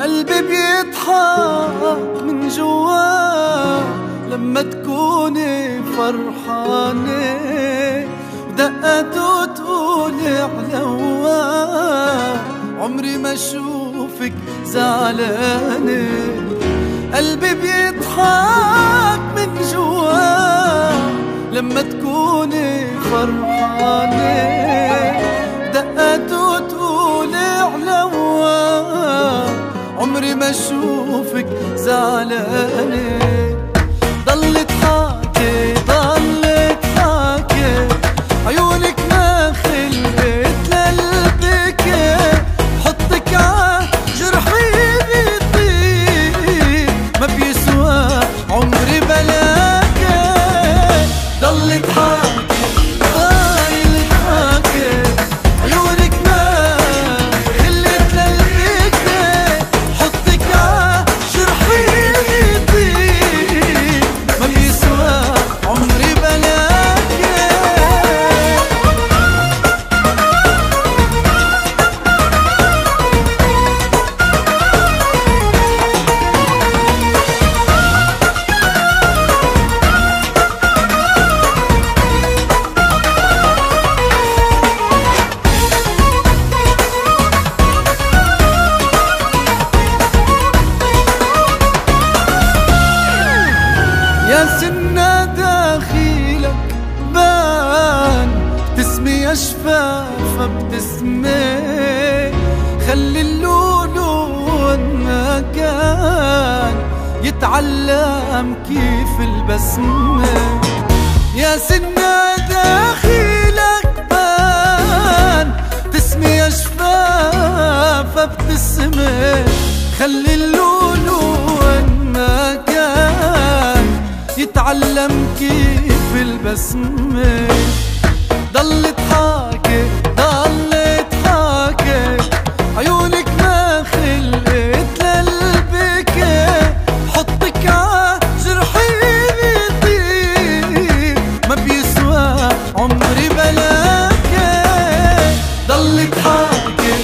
قلبي بيضحك من جوا لما تكوني فرحانة، دقته تقولي علوا عمري ما اشوفك زعلانة. قلبي بيضحك من جوا لما تكوني فرحانة، دقته تقولي علوا عمري ما اشوفك زعلانة. ضلت حاكي ضلت حاكي عيونك ما خلقت للبكي، حطك ع جرحي بيطيب ما بيسوى عمري بلاكي. ضلت حاكي ضلت حاكي عيونك ما خلقت للبكي، حطك ع جرحي بيطيب ما بيسوى عمري بلاكي. يا سنة داخلك بان تسمي شفافة بتسمي، خلي اللولو ما كان يتعلم كيف البسمة. يا سنة داخلك بان تسمي شفافة بتسمي، خلي اللولو ما كان يتعلم كيف البسمة. ضلت حاكي ضلت حاكي عيونك ما خلقت للبكي، حطك ع جرحي بيطيب ما بيسوى عمري بلاكي. ضلت حاكي